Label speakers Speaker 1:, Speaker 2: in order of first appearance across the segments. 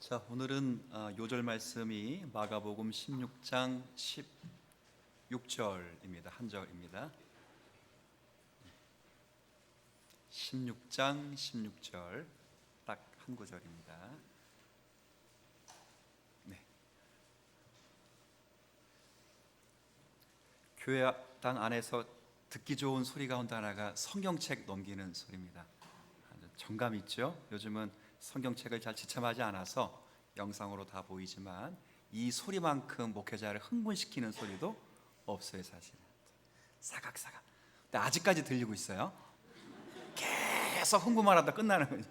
Speaker 1: 자, 오늘은 요절 말씀이 마가복음 16장 16절입니다. 한 절입니다. 16장 16절 딱 한 구절입니다. 네. 교회당 안에서 듣기 좋은 소리 가운데 하나가 성경책 넘기는 소리입니다. 정감 있죠? 요즘은 성경책을 잘 지참하지 않아서 영상으로 다 보이지만 이 소리만큼 목회자를 흥분시키는 소리도 없어요. 사실은 사각사각. 근데 아직까지 들리고 있어요. 계속 흥분만 하다 끝나는 거예요.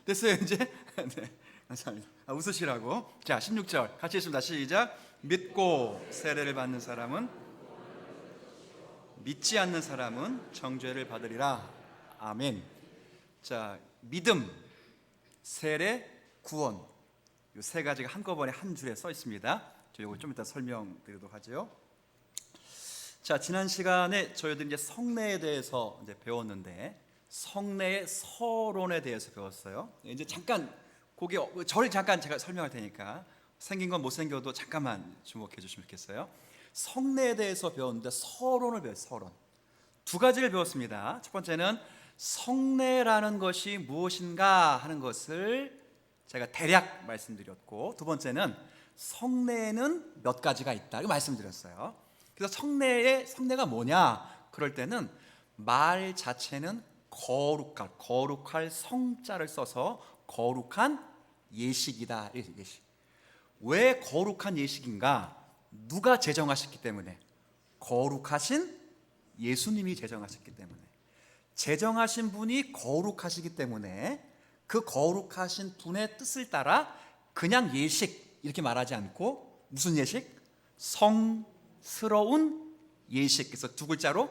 Speaker 1: 됐어요 이제? 네, 감사합니다. 웃으시라고. 자, 16절 같이 읽습니다. 시작. 믿고 세례를 받는 사람은 믿지 않는 사람은 정죄를 받으리라. 아멘. 자, 믿음, 세례, 구원, 이 세 가지가 한꺼번에 한 줄에 써 있습니다. 저 이거 좀 이따 설명드리도록 하죠. 자, 지난 시간에 저희들 이제 성례에 대해서 이제 배웠는데 성례의 서론에 대해서 배웠어요. 이제 잠깐 거기 저를 잠깐 제가 설명할 테니까 생긴 건 못 생겨도 잠깐만 주목해 주시면 좋겠어요. 성례에 대해서 배웠는데 서론을 배웠어요. 서론 두 가지를 배웠습니다. 첫 번째는 성례라는 것이 무엇인가 하는 것을 제가 대략 말씀드렸고, 두 번째는 성례는 몇 가지가 있다 이거 말씀드렸어요. 그래서 성례가 뭐냐? 그럴 때는 말 자체는 거룩할 성자를 써서 거룩한 예식이다. 예식. 왜 거룩한 예식인가? 누가 제정하셨기 때문에. 거룩하신 예수님이 제정하셨기 때문에. 제정하신 분이 거룩하시기 때문에 그 거룩하신 분의 뜻을 따라 그냥 예식 이렇게 말하지 않고 무슨 예식? 성스러운 예식. 그래서 두 글자로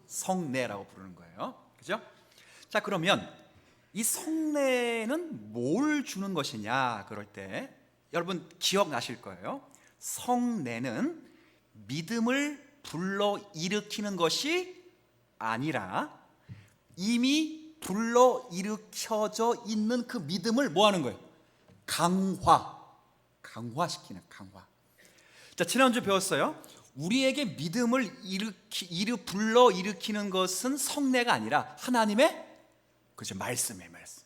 Speaker 1: 성례라고 부르는 거예요. 그죠? 자, 그러면 이 성례는 뭘 주는 것이냐? 그럴 때 여러분 기억나실 거예요. 성례는 믿음을 불러일으키는 것이 아니라 이미 불러일으켜져 있는 그 믿음을 뭐 하는 거예요? 강화시키는 강화. 자, 지난주 배웠어요. 우리에게 믿음을 불러일으키는 것은 성례가 아니라 하나님의 그죠 말씀이에요. 말씀.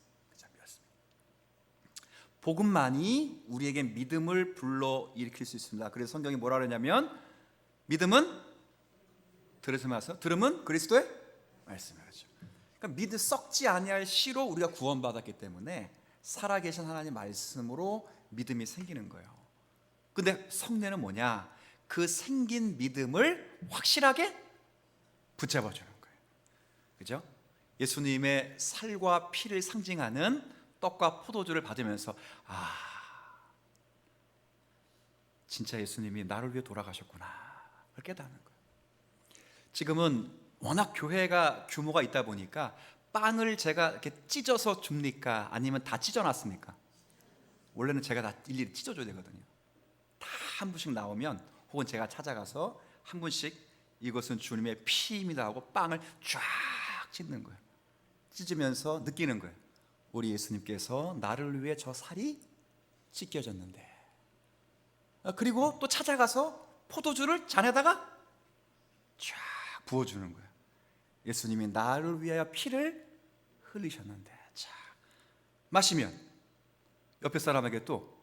Speaker 1: 복음만이 우리에게 믿음을 불러일으킬 수 있습니다. 그래서 성경이 뭐라 그러냐면 믿음은 들으면서 들음은 그리스도의 말씀이죠. 그러니까 썩지 아니할 씨로 우리가 구원받았기 때문에 살아계신 하나님 말씀으로 믿음이 생기는 거예요. 근데 성례는 뭐냐? 그 생긴 믿음을 확실하게 붙잡아주는 거예요. 그죠? 예수님의 살과 피를 상징하는 떡과 포도주를 받으면서 진짜 예수님이 나를 위해 돌아가셨구나 그걸 깨닫는 거예요. 지금은 워낙 교회가 규모가 있다 보니까 빵을 제가 이렇게 찢어서 줍니까? 아니면 다 찢어놨습니까? 원래는 제가 다 일일이 찢어줘야 되거든요. 다 한 분씩 나오면 혹은 제가 찾아가서 한 분씩 이것은 주님의 피입니다 하고 빵을 쫙 찢는 거예요. 찢으면서 느끼는 거예요. 우리 예수님께서 나를 위해 저 살이 찢겨졌는데. 그리고 또 찾아가서 포도주를 잔에다가 쫙 부어주는 거예요. 예수님이 나를 위하여 피를 흘리셨는데. 자, 마시면 옆에 사람에게 또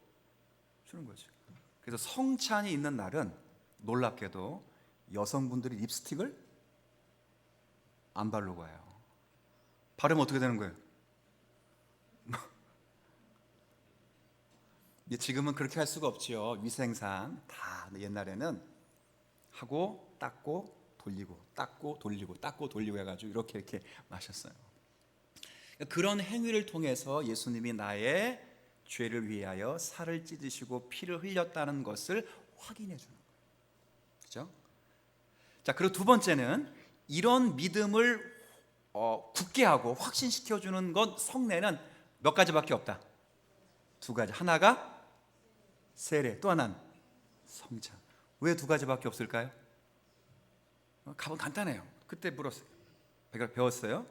Speaker 1: 주는 거죠. 그래서 성찬이 있는 날은 놀랍게도 여성분들이 립스틱을 안 바르고 와요. 바르면 어떻게 되는 거예요? 지금은 그렇게 할 수가 없지요. 위생상 다 옛날에는 하고 닦고 돌리고 닦고 돌리고 닦고 돌리고 해가지고 이렇게 마셨어요. 그런 행위를 통해서 예수님이 나의 죄를 위하여 살을 찢으시고 피를 흘렸다는 것을 확인해 주는 거예요. 그렇죠? 자, 그리고 두 번째는 이런 믿음을 굳게 하고 확신시켜 주는 것 성례는 몇 가지밖에 없다. 두 가지. 하나가 세례, 또 하나는 성찬. 왜 두 가지밖에 없을까요? 답은 간단해요. 그때 배웠어요.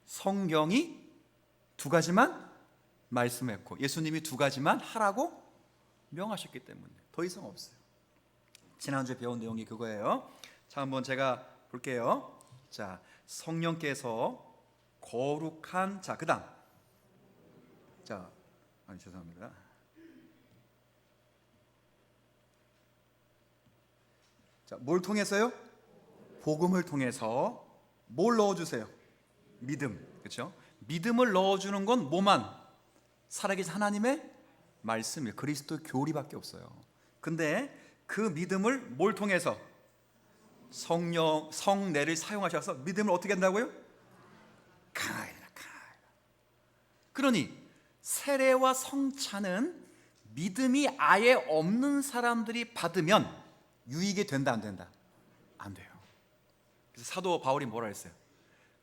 Speaker 1: 성경이 두 가지만 말씀했고 예수님이 두 가지만 하라고 명하셨기 때문에 더 이상 없어요. 지난주에 배운 내용이 그거예요. 자, 한번 제가 볼게요. 자, 성령께서 거룩한 자, 그다음. 자, 아니 죄송합니다. 자, 뭘 통해서요? 복음을 통해서 뭘 넣어주세요? 믿음, 그렇죠? 믿음을 넣어주는 건 뭐만? 살아계신 하나님의 말씀이에요. 그리스도의 교리밖에 없어요. 근데 그 믿음을 뭘 통해서? 성령, 성례를 사용하셔서 믿음을 어떻게 한다고요? 강하게. 그러니 세례와 성찬은 믿음이 아예 없는 사람들이 받으면 유익이 된다 안 된다? 안 돼요. 그래서 사도 바울이 뭐라 했어요?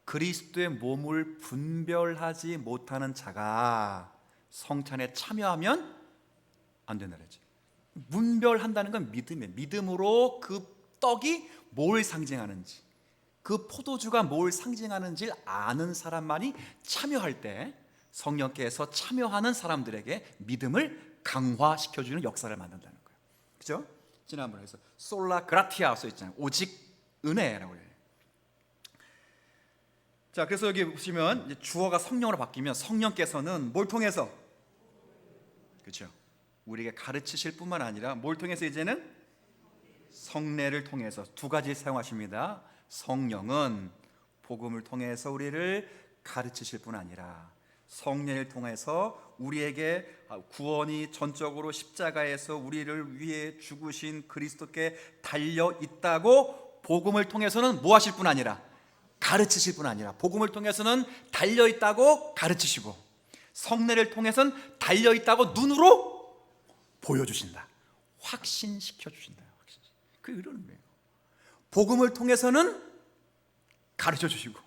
Speaker 1: 그리스도의 몸을 분별하지 못하는 자가 성찬에 참여하면 안 된다 그랬죠. 분별한다는 건 믿음이에요. 믿음으로 그 떡이 뭘 상징하는지, 그 포도주가 뭘 상징하는지 아는 사람만이 참여할 때 성령께서 참여하는 사람들에게 믿음을 강화시켜주는 역사를 만든다는 거예요. 그죠? 지난번에 해서 솔라 그라티아 써 있잖아요. 오직 은혜라고 해요. 자, 그래서 여기 보시면 이제 주어가 성령으로 바뀌면 성령께서는 뭘 통해서? 그렇죠? 우리에게 가르치실 뿐만 아니라 뭘 통해서 이제는? 성례를 통해서 두 가지 사용하십니다. 성령은 복음을 통해서 우리를 가르치실 뿐 아니라 성례를 통해서 우리에게 구원이 전적으로 십자가에서 우리를 위해 죽으신 그리스도께 달려 있다고 복음을 통해서는 뭐 하실 뿐 아니라 가르치실 뿐 아니라 복음을 통해서는 달려 있다고 가르치시고 성례를 통해서는 달려 있다고 눈으로 보여주신다. 확신시켜 주신다. 그 이런 거예요. 복음을 통해서는 가르쳐 주시고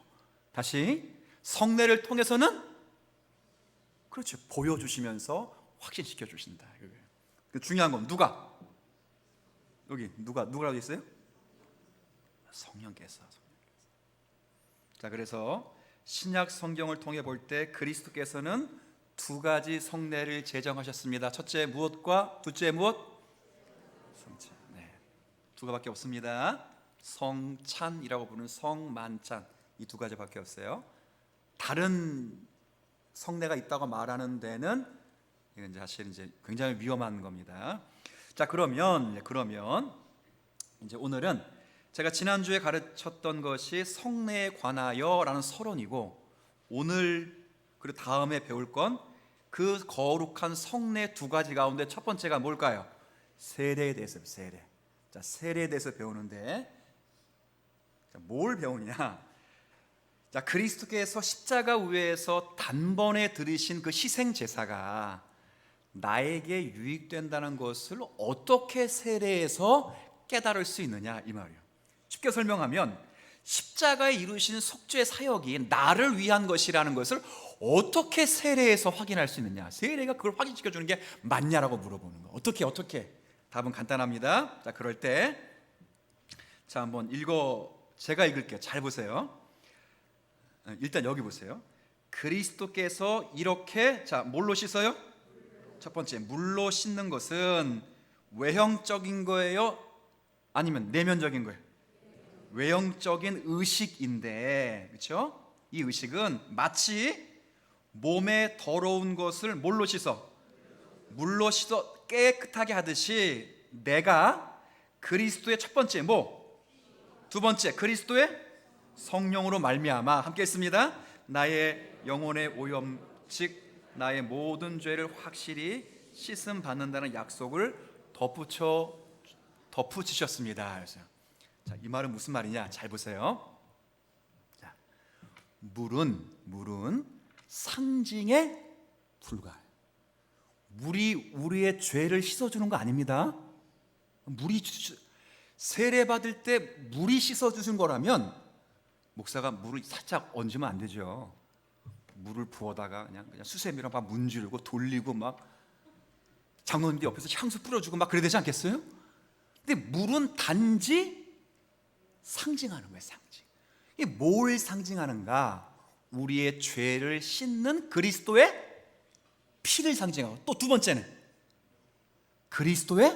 Speaker 1: 다시 성례를 통해서는 그렇죠. 보여주시면서 확신시켜 주신다. 그 중요한 건 누가? 여기 누가라고 있어요? 성령께서. 자, 그래서 신약 성경을 통해 볼 때 그리스도께서는 두 가지 성례를 제정하셨습니다. 첫째 무엇과 둘째 무엇? 성찬. 네, 두 가지밖에 없습니다. 성찬이라고 부르는 성만찬, 이 두 가지밖에 없어요. 다른 성례가 있다고 말하는 데는 이건 사실 이제 굉장히 위험한 겁니다. 자, 그러면 이제 오늘은 제가 지난주에 가르쳤던 것이 성례에 관하여라는 서론이고 오늘 그리고 다음에 배울 건 그 거룩한 성례 두 가지 가운데 첫 번째가 뭘까요? 세례에 대해서 세례. 자, 세례에 대해서 배우는데 자, 뭘 배우냐? 자, 그리스도께서 십자가 위에서 단번에 들이신 그 희생 제사가 나에게 유익된다는 것을 어떻게 세례에서 깨달을 수 있느냐 이 말이에요. 쉽게 설명하면 십자가에 이루신 속죄 사역이 나를 위한 것이라는 것을 어떻게 세례에서 확인할 수 있느냐. 세례가 그걸 확인시켜 주는 게 맞냐라고 물어보는 거예요. 어떻게? 답은 간단합니다. 자, 그럴 때 자, 한번 제가 읽을게요. 잘 보세요. 일단 여기 보세요. 그리스도께서 이렇게 자, 뭘로 씻어요? 첫 번째, 물로 씻는 것은 외형적인 거예요? 아니면 내면적인 거예요? 외형적인 의식인데, 그렇죠? 이 의식은 마치 몸에 더러운 것을 뭘로 씻어? 물로 씻어 깨끗하게 하듯이 내가 그리스도의 첫 번째 두 번째 그리스도의 성령으로 말미암아 함께 했습니다. 나의 영혼의 오염 즉 나의 모든 죄를 확실히 씻음 받는다는 약속을 덧붙이셨습니다. 그래서 자, 이 말은 무슨 말이냐? 잘 보세요. 자, 물은 상징에 불과해요. 물이 우리의 죄를 씻어주는 거 아닙니다. 세례 받을 때 물이 씻어주신 거라면 목사가 물을 살짝 얹으면 안 되죠. 물을 부어다가 그냥 수세미랑 막 문지르고 돌리고 막 장로님들 옆에서 향수 뿌려주고 막 그래야 되지 않겠어요? 근데 물은 단지 상징하는 거예요. 상징. 이게 뭘 상징하는가? 우리의 죄를 씻는 그리스도의 피를 상징하고, 또 두 번째는 그리스도의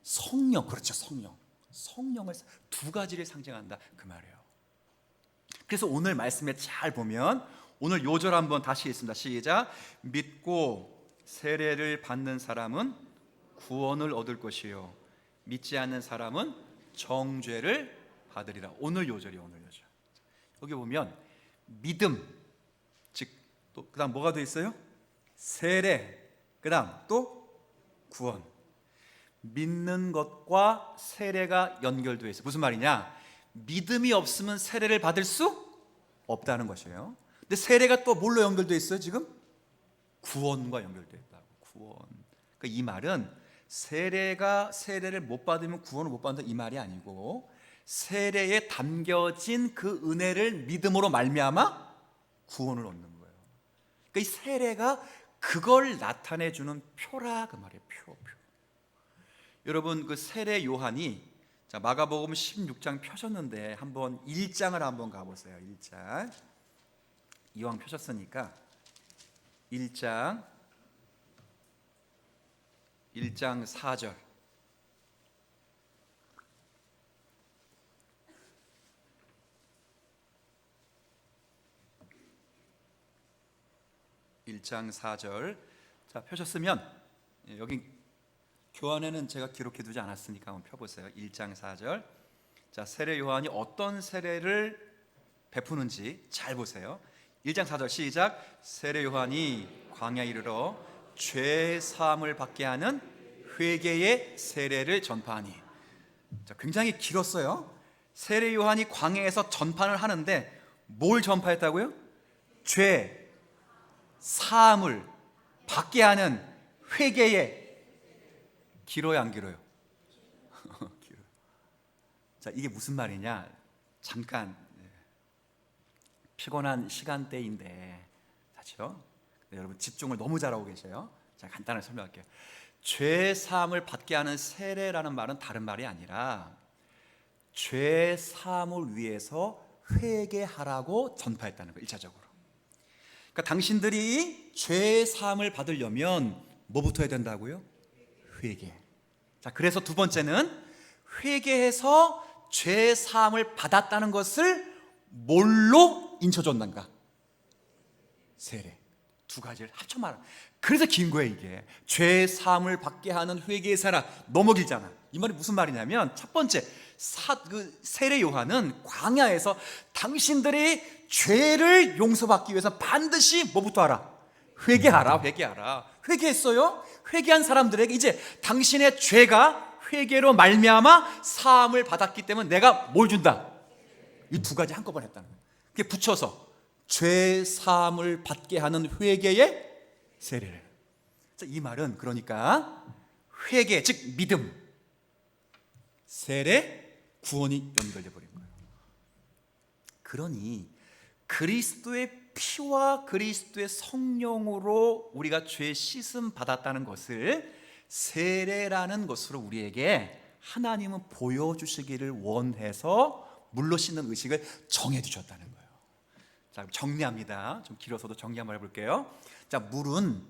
Speaker 1: 성령, 그렇죠, 성령을, 두 가지를 상징한다 그 말이에요. 그래서 오늘 말씀에 잘 보면 오늘 요절 한번 다시 읽습니다. 시작. 믿고 세례를 받는 사람은 구원을 얻을 것이요 믿지 않는 사람은 정죄를 받으리라. 오늘 요절이요, 오늘 요절. 여기 보면 믿음, 즉 또 그다음 뭐가 돼 있어요? 세례, 그다음 또 구원. 믿는 것과 세례가 연결되어 있어요. 무슨 말이냐? 믿음이 없으면 세례를 받을 수 없다는 것이에요. 근데 세례가 또 뭘로 연결되어 있어요? 지금 구원과 연결되어 있다고. 구원. 그러니까 이 말은 세례를 못 받으면 구원을 못 받는다 이 말이 아니고, 세례에 담겨진 그 은혜를 믿음으로 말미암아 구원을 얻는 거예요. 그러니까 이 세례가 그걸 나타내 주는 표라 그 말이에요. 표. 여러분, 그 세례 요한이, 자, 마가복음 16장 펴셨는데 한번 1장을 한번 가보세요. 1장. 이왕 펴셨으니까 1장 4절. 자, 펴셨으면 여기 교환에는 제가 기록해 두지 않았으니까 한번 펴보세요. 1장 4절. 자, 세례 요한이 어떤 세례를 베푸는지 잘 보세요. 1장 4절 시작. 세례 요한이 광야에 이르러 죄 사함을 받게 하는 회개의 세례를 전파하니. 자, 굉장히 길었어요. 세례 요한이 광야에서 전파를 하는데 뭘 전파했다고요? 죄 사함을 받게 하는 회개의. 길어요, 안 길어요? 길어요. 자, 이게 무슨 말이냐? 잠깐 피곤한 시간대인데, 그렇죠? 여러분 집중을 너무 잘하고 계세요. 자, 간단하게 설명할게요. 죄 사함을 받게 하는 세례라는 말은 다른 말이 아니라 죄 사함을 위해서 회개하라고 전파했다는 거예요. 1차적으로. 그러니까 당신들이 죄 사함을 받으려면 뭐부터 해야 된다고요? 회개. 자, 그래서 두 번째는 회개해서 죄 사함을 받았다는 것을 뭘로 인쳐줬는가? 세례. 두 가지를 합쳐 말하는. 그래서 긴 거예요, 이게. 죄 사함을 받게 하는 회개의 세례. 너무 길잖아. 이 말이 무슨 말이냐면, 첫 번째 세례 요한은 광야에서 당신들이 죄를 용서받기 위해서 반드시 뭐부터 하라? 회개하라. 회개했어요? 회개한 사람들에게 이제 당신의 죄가 회개로 말미암아 사함을 받았기 때문에 내가 뭘 준다? 이 두 가지 한꺼번에 했다는 거예요. 그게 붙여서 죄 사함을 받게 하는 회개의 세례를. 자, 이 말은 그러니까 회개, 즉 믿음, 세례, 구원이 연결돼 버린 거예요. 그러니 그리스도의 피와 그리스도의 성령으로 우리가 죄 씻음 받았다는 것을 세례라는 것으로 우리에게 하나님은 보여주시기를 원해서 물로 씻는 의식을 정해 주셨다는 거예요. 자, 정리합니다. 좀 길어서도 정리 한번 해볼게요. 자, 물은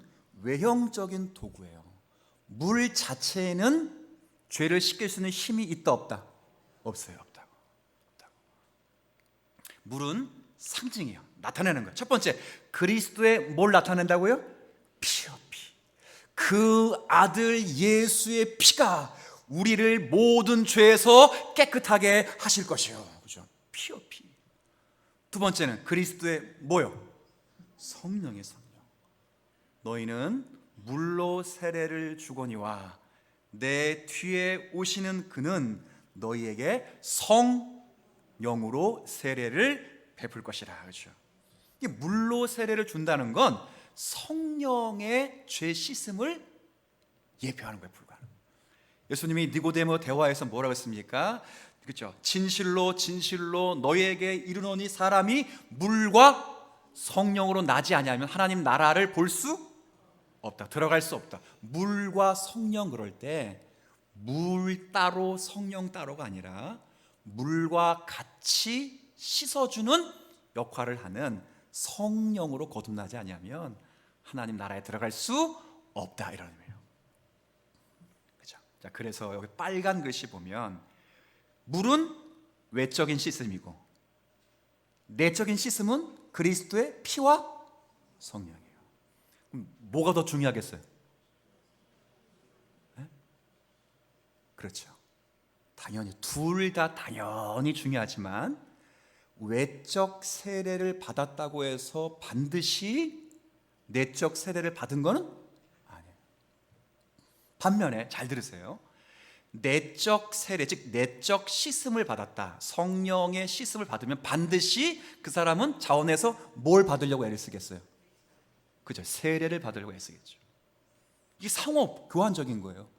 Speaker 1: 외형적인 도구예요. 물 자체에는 죄를 씻길 수 있는 힘이 있다 없다? 없어요. 없다고. 물은 상징이에요. 나타내는 거예요. 첫 번째, 그리스도의 뭘 나타낸다고요? 피요, 피. 그 아들 예수의 피가 우리를 모든 죄에서 깨끗하게 하실 것이요. 그죠? 피요, 피. 두 번째는 그리스도의 뭐요? 성령의 성령. 너희는 물로 세례를 주거니와 내 뒤에 오시는 그는 너희에게 성령으로 세례를 베풀 것이라. 그렇죠? 이게 물로 세례를 준다는 건 성령의 죄 씻음을 예표하는 거예요. 불과하는. 예수님이 니고데모 대화에서 뭐라고 했습니까? 그렇죠? 진실로 너희에게 이르노니 사람이 물과 성령으로 나지 아니하면 하나님 나라를 볼 수 없다. 들어갈 수 없다. 물과 성령, 그럴 때 물 따로 성령 따로가 아니라 물과 같이 씻어주는 역할을 하는 성령으로 거듭나지 아니하면 하나님 나라에 들어갈 수 없다, 이런 의미예요. 그렇죠? 자, 그래서 여기 빨간 글씨 보면 물은 외적인 씻음이고 내적인 씻음은 그리스도의 피와 성령이에요. 그럼 뭐가 더 중요하겠어요? 네? 그렇죠. 당연히 둘 다 당연히 중요하지만 외적 세례를 받았다고 해서 반드시 내적 세례를 받은 거는 아니에요. 반면에 잘 들으세요. 내적 세례, 즉 내적 씻음을 받았다, 성령의 씻음을 받으면 반드시 그 사람은 자원에서 뭘 받으려고 애를 쓰겠어요? 그죠? 세례를 받으려고 애쓰겠죠. 이게 상호 교환적인 거예요.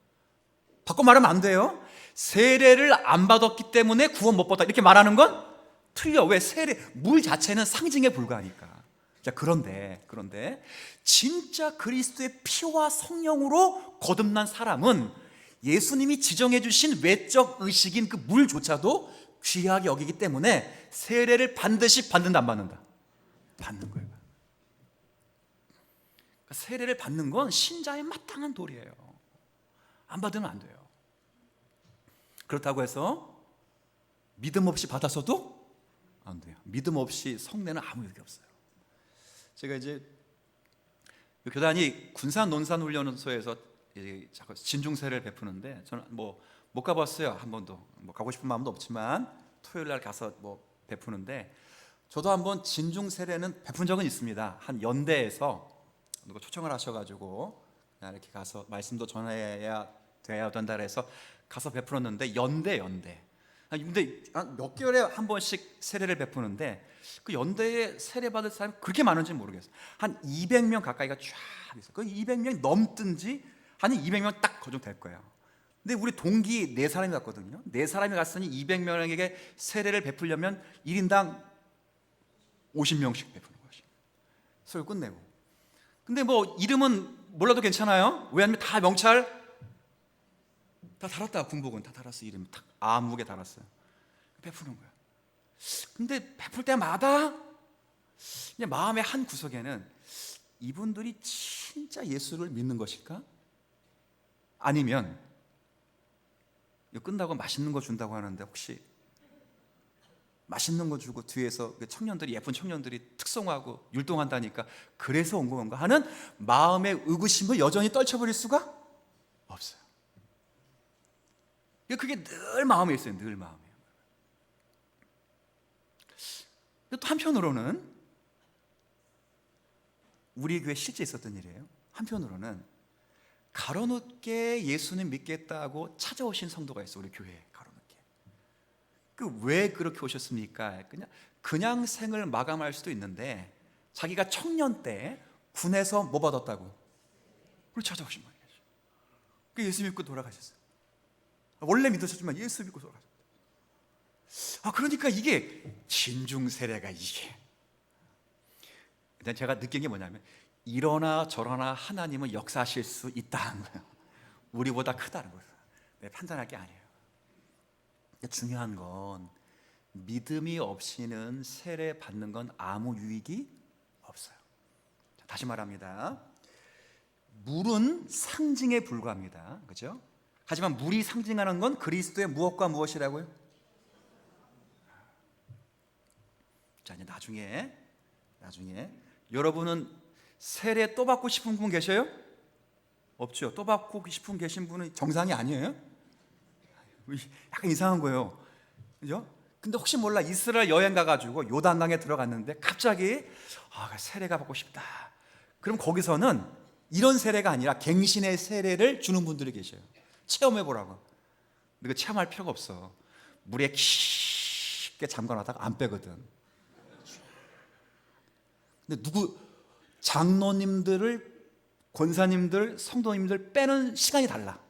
Speaker 1: 바꿔 말하면 안 돼요. 세례를 안 받았기 때문에 구원 못 받았다, 이렇게 말하는 건 틀려. 왜? 세례, 물 자체는 상징에 불과하니까. 자, 그런데 진짜 그리스도의 피와 성령으로 거듭난 사람은 예수님이 지정해 주신 외적 의식인 그 물조차도 귀하게 여기기 때문에 세례를 반드시 받는다, 안 받는다? 받는 거예요. 그러니까 세례를 받는 건 신자의 마땅한 도리예요. 안 받으면 안 돼요. 그렇다고 해서 믿음 없이 받아서도 안 돼요. 믿음 없이 성례는 아무 의미 없어요. 제가 이제 교단이 군산 논산훈련소에서 진중세를 베푸는데 저는 뭐 못 가봤어요. 한 번도. 뭐 가고 싶은 마음도 없지만 토요일 날 가서 뭐 베푸는데, 저도 한번 진중세례는 베푼 적은 있습니다. 한 연대에서 누가 초청을 하셔가지고 이렇게 가서 말씀도 전해야 돼야 된다 해서 가서 베풀었는데, 연대 근데 몇 개월에 한 번씩 세례를 베푸는데 그 연대에 세례 받을 사람이 그렇게 많은지 모르겠어요. 한 200명 가까이가 쫙 있어요. 그 200명이 넘든지 한 200명 딱 거정될 거예요. 근데 우리 동기 4사람이 갔거든요. 4사람이 갔으니 200명에게 세례를 베풀려면 1인당 50명씩 베푸는 것이. 서울 끝내고. 근데 뭐 이름은 몰라도 괜찮아요. 왜냐하면 다 명찰 다 달았다. 군복은 다 달았어. 이름 딱 아무게 달았어요. 베푸는 거야. 근데 베풀 때마다 그냥 마음의 한 구석에는 이분들이 진짜 예수를 믿는 것일까? 아니면 이거 끝나고 맛있는 거 준다고 하는데 혹시 맛있는 거 주고 뒤에서 청년들이, 예쁜 청년들이 특송하고 율동한다니까 그래서 온 건가 하는 마음의 의구심을 여전히 떨쳐버릴 수가 없어요. 그게 늘 마음에 있어요. 늘 마음에. 또 한편으로는 우리 교회 실제 있었던 일이에요. 한편으로는 가로놓게 예수님 믿겠다고 찾아오신 성도가 있어. 우리 교회에 가로놓게. 왜 그렇게 오셨습니까? 그냥 생을 마감할 수도 있는데 자기가 청년 때 군에서 뭐 받았다고? 그걸 찾아오신 거예요. 예수 믿고 돌아가셨어요. 원래 믿으셨지만 예수 믿고 돌아가셨어요. 그러니까 이게 진중 세례가 이게. 일단 제가 느낀 게 뭐냐면 이러나 저러나 하나님은 역사하실 수 있다는 거예요. 우리보다 크다는 거예요. 판단할 게 아니에요. 중요한 건 믿음이 없이는 세례 받는 건 아무 유익이 없어요. 다시 말합니다. 물은 상징에 불과합니다. 그렇죠? 하지만 물이 상징하는 건 그리스도의 무엇과 무엇이라고요? 자, 이제 나중에 여러분은 세례 또 받고 싶은 분 계셔요? 없죠. 또 받고 싶은 계신 분은 정상이 아니에요? 약간 이상한 거예요. 그죠? 근데 혹시 몰라 이스라엘 여행 가가지고 요단강에 들어갔는데 갑자기 세례가 받고 싶다. 그럼 거기서는 이런 세례가 아니라 갱신의 세례를 주는 분들이 계셔요. 체험해 보라고. 근데 그 체험할 필요가 없어. 물에 깊게 잠가놨다가 안 빼거든. 근데 장로님들을, 권사님들, 성도님들 빼는 시간이 달라.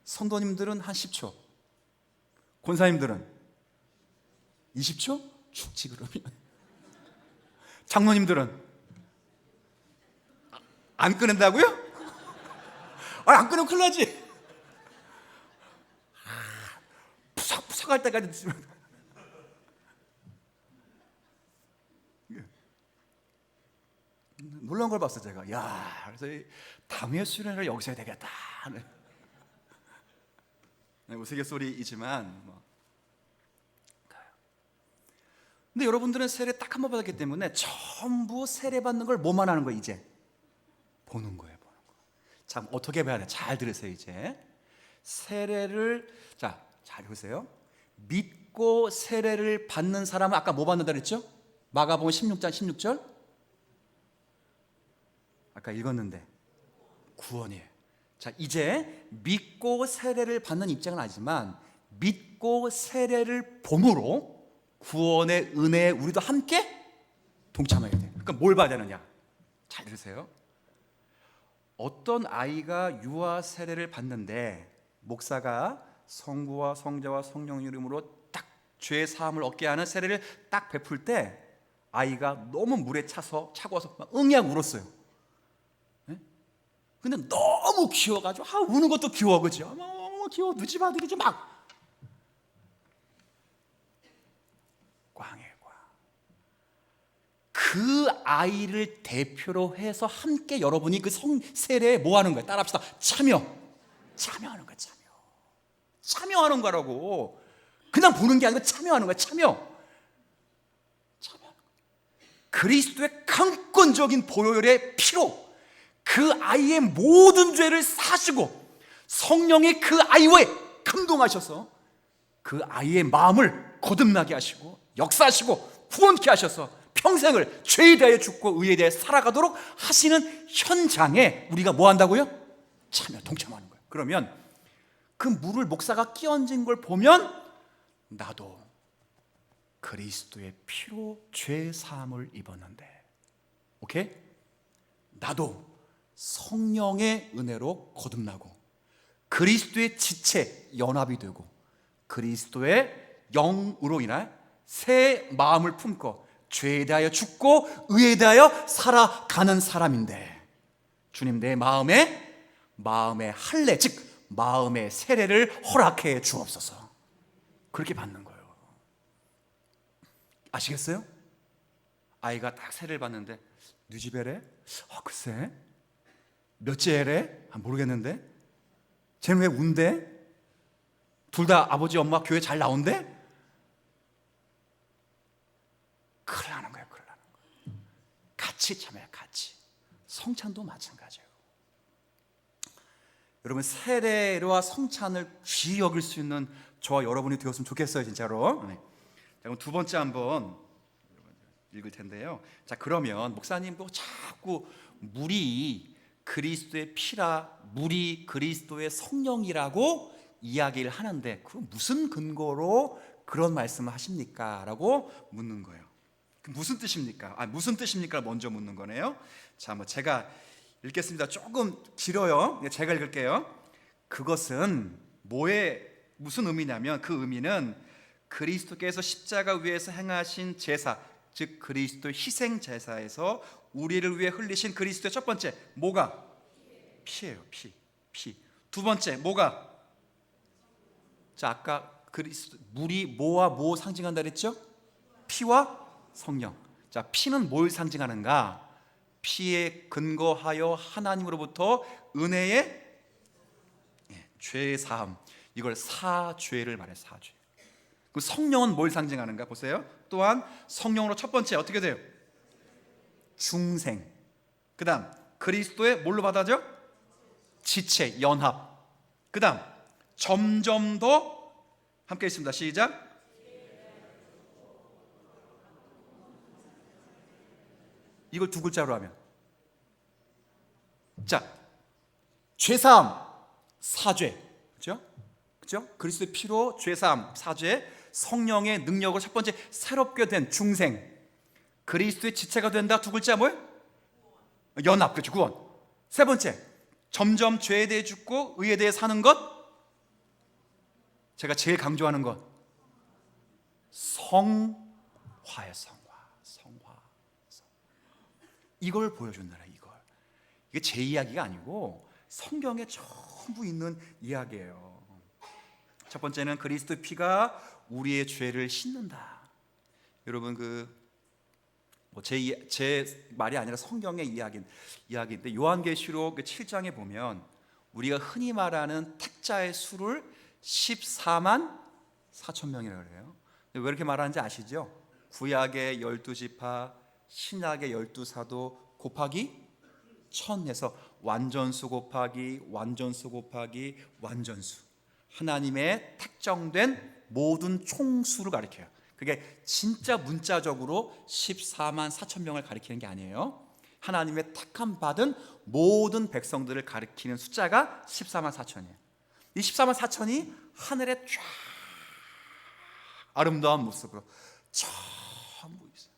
Speaker 1: 성도님들은 한 10초, 권사님들은 20초? 죽지 그러면. 장로님들은 안 끊는다고요? 안 끊으면 큰일 나지. 푸석푸석 할 때까지 드시면. 놀라운 걸 봤어요 제가. 야, 그래서 이 담의 수련회를 여기서 해야 되겠다. 네, 우스갯소리이지만 근데 여러분들은 세례 딱 한 번 받았기 때문에 전부 세례 받는 걸 뭐만 하는 거예요? 이제 보는 거예요, 보는 거. 자, 어떻게 봐야 돼? 잘 들으세요. 이제 세례를 잘 보세요. 믿고 세례를 받는 사람은 아까 뭐 받는다 그랬죠? 마가복음 16장 16절 아까 읽었는데 구원이에요. 자, 이제 믿고 세례를 받는 입장은 아니지만 믿고 세례를 봄으로 구원의 은혜에 우리도 함께 동참해야 돼요. 그러니까 뭘 봐야 되느냐? 잘 들으세요. 어떤 아이가 유아 세례를 받는데 목사가 성부와 성자와 성령 이름으로 딱 죄 사함을 얻게 하는 세례를 딱 베풀 때 아이가 너무 물에 차고 와서 막 응약 울었어요. 네? 근데 너무 귀여워가지고 우는 것도 귀여워, 그죠? 너무 귀여워, 누집 아들이지 막 꽝이에요, 꽝. 그 아이를 대표로 해서 함께 여러분이 그 세례에 뭐 하는 거예요? 따라합시다. 참여하는 거예요. 참여하는 거라고. 그냥 보는 게 아니고 참여하는 거예요. 참여하는 거예요. 그리스도의 강권적인 보혈의 피로 그 아이의 모든 죄를 사시고 성령이 그 아이와 감동하셔서 그 아이의 마음을 거듭나게 하시고 역사하시고 구원케 하셔서 평생을 죄에 대하여 죽고 의에 대하여 살아가도록 하시는 현장에 우리가 뭐 한다고요? 동참하는 거예요. 그러면 그 물을 목사가 끼얹은 걸 보면 나도 그리스도의 피로 죄 사함을 입었는데, 오케이? 나도 성령의 은혜로 거듭나고 그리스도의 지체 연합이 되고 그리스도의 영으로 인해 새 마음을 품고 죄에 대하여 죽고 의에 대하여 살아가는 사람인데, 주님 내 마음의 할례 즉 마음의 세례를 허락해 주옵소서. 그렇게 받는 거예요. 아시겠어요? 아이가 딱 세례를 받는데 누지베래? 글쎄 몇째래? 모르겠는데 쟤는 왜 운대? 둘 다 아버지 엄마 교회 잘 나온대? 큰일 나는 거예요. 같이 참여해요. 같이. 성찬도 마찬가지예요. 여러분 세례와 성찬을 귀히 여길 수 있는 저와 여러분이 되었으면 좋겠어요, 진짜로. 네. 자, 그럼 두 번째 한번 읽을 텐데요. 자, 그러면 목사님도 자꾸 물이 그리스도의 피라, 물이 그리스도의 성령이라고 이야기를 하는데 그 무슨 근거로 그런 말씀을 하십니까? 라고 묻는 거예요. 무슨 뜻입니까? 무슨 뜻입니까? 먼저 묻는 거네요. 자, 제가 읽겠습니다. 조금 길어요. 제가 읽을게요. 그것은 무슨 의미냐면 그 의미는 그리스도께서 십자가 위에서 행하신 제사, 즉 그리스도 희생 제사에서 우리를 위해 흘리신 그리스도의 첫 번째 뭐가? 피예요. 피. 두 번째 뭐가? 자, 아까 물이 뭐와 뭐 상징한다 그랬죠? 피와 성령. 자, 피는 뭘 상징하는가? 피에 근거하여 하나님으로부터 은혜의 죄 사함, 이걸 사죄를 말해요. 사죄. 그 성령은 뭘 상징하는가? 보세요. 또한 성령으로 첫 번째 어떻게 돼요? 중생. 그 다음 그리스도의 뭘로 받아죠? 지체, 연합. 그 다음 점점 더 함께 있습니다. 시작. 이걸 두 글자로 하면 자, 죄사함, 사죄. 그죠? 그리스도의 피로 죄사함, 사죄. 성령의 능력으로 첫 번째 새롭게 된 중생. 그리스도의 지체가 된다. 두 글자 뭐예요? 연합. 그렇죠. 구원. 세 번째 점점 죄에 대해 죽고 의에 대해 사는 것. 제가 제일 강조하는 것 성화의 성화. 이걸 보여준다. 이게 제 이야기가 아니고 성경에 전부 있는 이야기예요. 첫 번째는 그리스도의 피가 우리의 죄를 씻는다. 여러분 제 말이 아니라 성경의 이야기인데 요한계시록 7장에 보면 우리가 흔히 말하는 택자의 수를 14만 4천 명이라고 그래요. 왜 이렇게 말하는지 아시죠? 구약의 12지파, 신약의 12사도 곱하기 1000 해서 완전수 곱하기 완전수 곱하기 완전수, 하나님의 특정된 모든 총수를 가리켜요. 그게 진짜 문자적으로 14만 4천 명을 가리키는 게 아니에요. 하나님의 택함 받은 모든 백성들을 가리키는 숫자가 14만 4천이에요. 이 14만 4천이 하늘에 쫙 아름다운 모습으로 전부 있어요.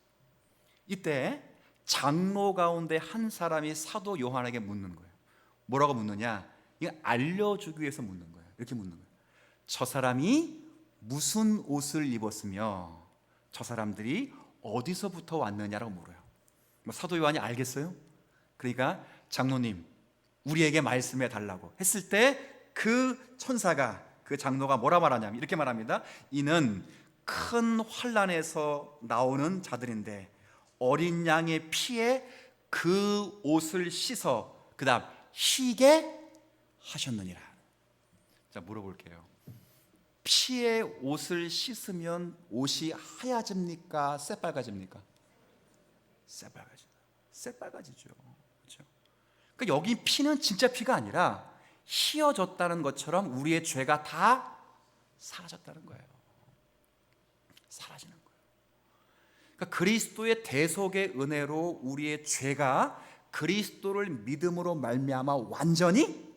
Speaker 1: 이때 장로 가운데 한 사람이 사도 요한에게 묻는 거예요. 뭐라고 묻느냐? 이거 알려주기 위해서 묻는 거예요. 이렇게 묻는 거예요. 저 사람이 무슨 옷을 입었으며 저 사람들이 어디서부터 왔느냐라고 물어요. 사도 요한이 알겠어요? 그러니까 장로님 우리에게 말씀해 달라고 했을 때 그 천사가, 그 장로가 뭐라 말하냐면 이렇게 말합니다. 이는 큰 환난에서 나오는 자들인데 어린 양의 피에 그 옷을 씻어 그 다음 희게 하셨느니라. 자, 물어볼게요. 피에 옷을 씻으면 옷이 하얘집니까? 새빨개집니까? 새빨개지죠. 그렇죠? 그러니까 여기 피는 진짜 피가 아니라 휘어졌다는 것처럼 우리의 죄가 다 사라졌다는 거예요. 사라지는 거예요. 그러니까 그리스도의 대속의 은혜로 우리의 죄가 그리스도를 믿음으로 말미암아 완전히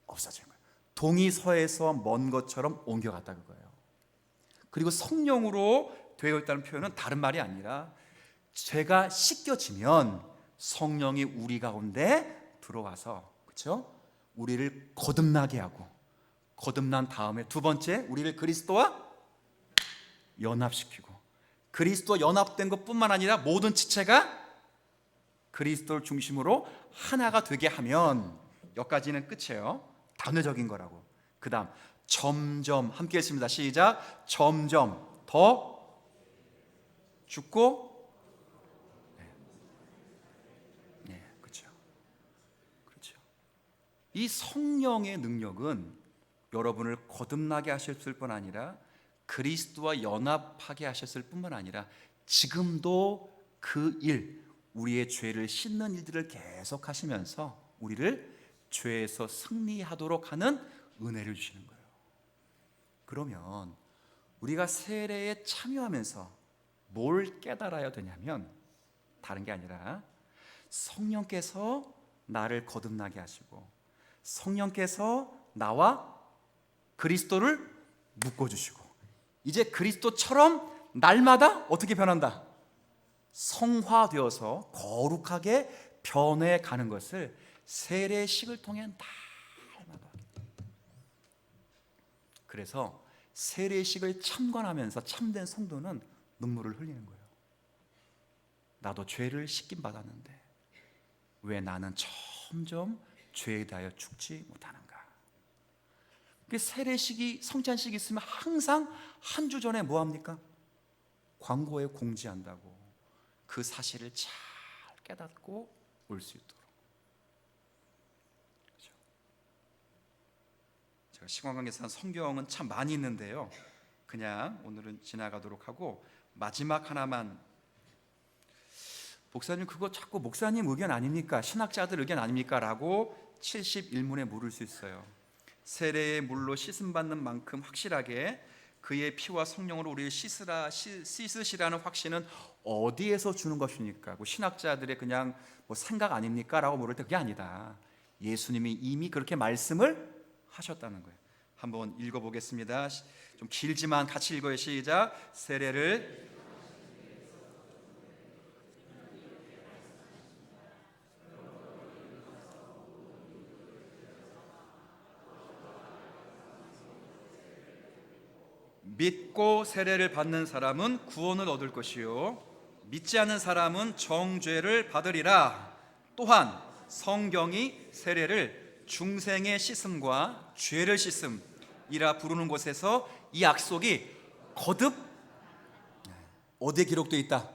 Speaker 1: 없어진 거예요. 동이 서에서 먼 것처럼 옮겨갔다 그거예요. 그리고 성령으로 되어 있다는 표현은 다른 말이 아니라 죄가 씻겨지면 성령이 우리 가운데 들어와서, 그렇죠? 우리를 거듭나게 하고, 거듭난 다음에 두 번째 우리를 그리스도와 연합시키고, 그리스도와 연합된 것뿐만 아니라 모든 지체가 그리스도를 중심으로 하나가 되게 하면, 여기까지는 끝이에요. 단회적인 거라고. 그 다음 점점, 함께 했습니다. 시작. 점점 더 죽고, 그렇죠. 이 성령의 능력은 여러분을 거듭나게 하셨을 뿐 아니라 그리스도와 연합하게 하셨을 뿐만 아니라 지금도 그 일, 우리의 죄를 씻는 일들을 계속 하시면서 우리를 죄에서 승리하도록 하는 은혜를 주시는 거예요. 그러면 우리가 세례에 참여하면서 뭘 깨달아야 되냐면 다른 게 아니라 성령께서 나를 거듭나게 하시고 성령께서 나와 그리스도를 묶어주시고 이제 그리스도처럼 날마다 어떻게 변한다? 성화되어서 거룩하게 변해가는 것을 세례식을 통해 날마다. 그래서 세례식을 참관하면서 참된 성도는 눈물을 흘리는 거예요. 나도 죄를 씻김 받았는데 왜 나는 점점 죄에 대하여 죽지 못하는가? 세례식이, 성찬식이 있으면 항상 한 주 전에 뭐 합니까? 광고에 공지한다고 그 사실을 잘 깨닫고 올 수 있도록. 그렇죠? 제가 시간관계상 성경은 참 많이 있는데요, 그냥 오늘은 지나가도록 하고 마지막 하나만. 목사님 그거 자꾸 목사님 의견 아닙니까? 신학자들 의견 아닙니까? 라고 71문에 물을 수 있어요. 세례의 물로 씻음 받는 만큼 확실하게 그의 피와 성령으로 우리를 씻으시라는 확신은 어디에서 주는 것입니까? 신학자들의 그냥 생각 아닙니까? 라고 물을 때 그게 아니다. 예수님이 이미 그렇게 말씀을 하셨다는 거예요. 한번 읽어보겠습니다. 좀 길지만 같이 읽어요. 시작. 세례를 믿고 세례를 받는 사람은 구원을 얻을 것이요 믿지 않는 사람은 정죄를 받으리라. 또한 성경이 세례를 중생의 씻음과 죄를 씻음이라 부르는 곳에서 이 약속이 거듭 어디에 기록되어 있다?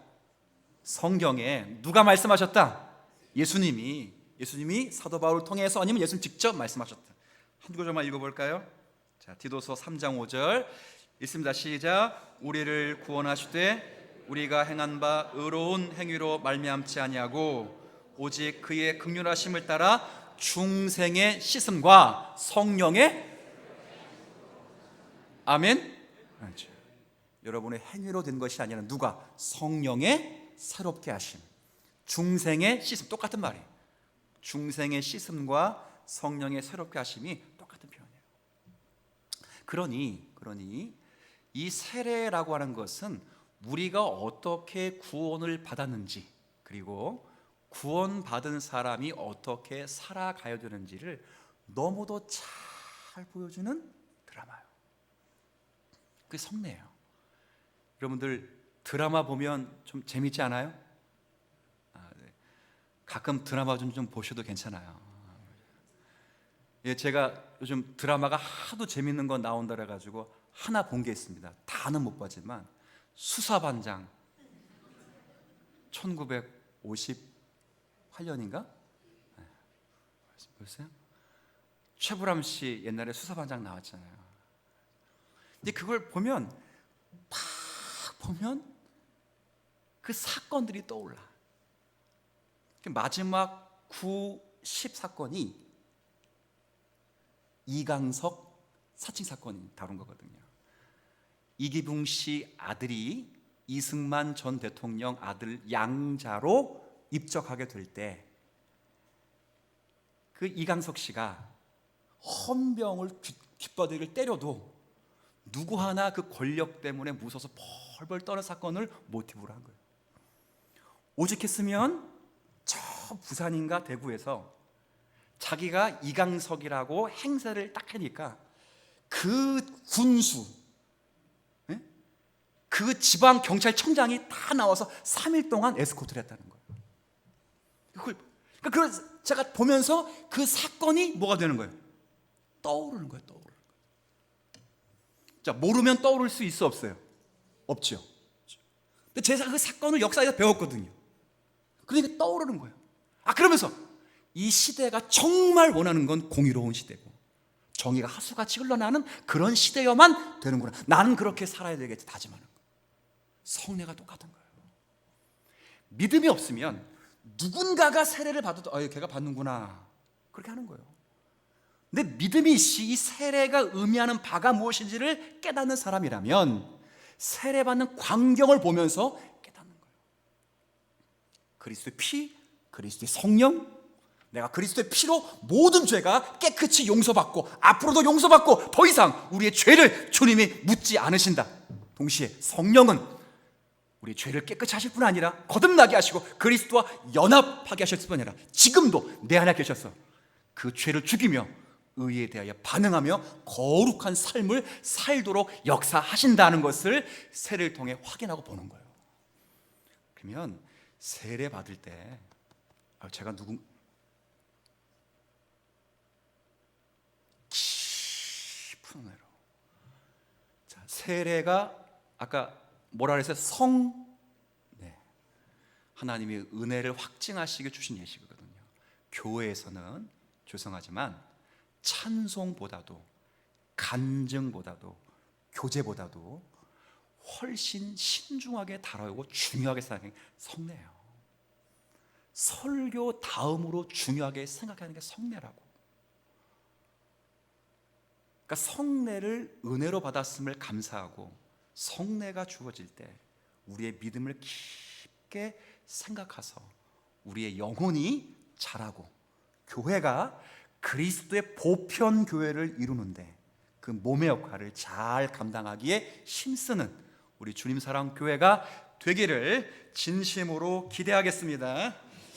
Speaker 1: 성경에 누가 말씀하셨다? 예수님이 사도 바울을 통해서 아니면 예수님 직접 말씀하셨다. 한 구절만 읽어볼까요? 자, 디도서 3장 5절 읽습니다. 시작. 우리를 구원하시되 우리가 행한 바 의로운 행위로 말미암지 아니하고 오직 그의 긍휼하심을 따라 중생의 씻음과 성령의 아멘. 그렇죠. 여러분의 행위로 된 것이 아니라 누가? 성령의 새롭게 하심, 중생의 씻음. 똑같은 말이에요. 중생의 씻음과 성령의 새롭게 하심이 똑같은 표현이에요. 그러니 이 세례라고 하는 것은 우리가 어떻게 구원을 받았는지, 그리고 구원받은 사람이 어떻게 살아가야 되는지를 너무도 잘 보여주는 드라마예요. 그게 성례예요. 여러분들 드라마 보면 좀 재밌지 않아요? 네. 가끔 드라마 좀 보셔도 괜찮아요. 예, 제가 요즘 드라마가 하도 재밌는 거 나온다 그래가지고 하나 본 게 있습니다. 다는 못 봤지만 수사반장 1958년인가? 네. 보셨어요? 최불암 씨 옛날에 수사반장 나왔잖아요. 근데 그걸 보면 그 사건들이 떠올라. 마지막 9, 10 사건이 이강석 사칭 사건이 다룬 거거든요. 이기붕 씨 아들이 이승만 전 대통령 아들 양자로 입적하게 될 때 그 이강석 씨가 헌병을 귓바닥을 때려도 누구 하나 그 권력 때문에 무서워서 벌벌 떠는 사건을 모티브로 한 거예요. 오직했으면 저 부산인가 대구에서 자기가 이강석이라고 행세를 딱 하니까 그 군수, 그 지방 경찰청장이 다 나와서 3일 동안 에스코트를 했다는 거예요. 그래서 제가 보면서 그 사건이 뭐가 되는 거예요? 떠오르는 거예요. 자, 모르면 떠오를 수 있어 없어요? 없죠. 근데 제가 그 사건을 역사에서 배웠거든요. 그러니까 떠오르는 거예요. 그러면서 이 시대가 정말 원하는 건 공의로운 시대고 정의가 하수같이 흘러나는 그런 시대여만 되는구나. 나는 그렇게 살아야 되겠지 다짐하는 거예요. 성례가 똑같은 거예요. 믿음이 없으면 누군가가 세례를 받아도 걔가 받는구나 그렇게 하는 거예요. 근데 믿음이 있이 이 세례가 의미하는 바가 무엇인지를 깨닫는 사람이라면 세례받는 광경을 보면서 깨닫는 거예요. 그리스도의 피, 그리스도의 성령, 내가 그리스도의 피로 모든 죄가 깨끗이 용서받고 앞으로도 용서받고 더 이상 우리의 죄를 주님이 묻지 않으신다. 동시에 성령은 우리 죄를 깨끗이 하실 뿐 아니라 거듭나게 하시고 그리스도와 연합하게 하실 뿐 아니라 지금도 내 안에 계셔서 그 죄를 죽이며 의에 대하여 반응하며 거룩한 삶을 살도록 역사하신다는 것을 세례를 통해 확인하고 보는 거예요. 그러면 세례 받을 때 제가 깊은 은혜로 세례가 아까 뭐라 그랬어요? 하나님이 은혜를 확증하시게 주신 예식이거든요. 교회에서는 죄송하지만 찬송보다도 간증보다도 교제보다도 훨씬 신중하게 다뤄오고 중요하게 생각하는 게 성례예요. 설교 다음으로 중요하게 생각하는 게 성례라고. 그러니까 성례를 은혜로 받았음을 감사하고 성례가 주어질 때 우리의 믿음을 깊게 생각해서 우리의 영혼이 자라고 교회가 그리스도의 보편 교회를 이루는데 그 몸의 역할을 잘 감당하기에 힘쓰는 우리 주님 사랑 교회가 되기를 진심으로 기대하겠습니다.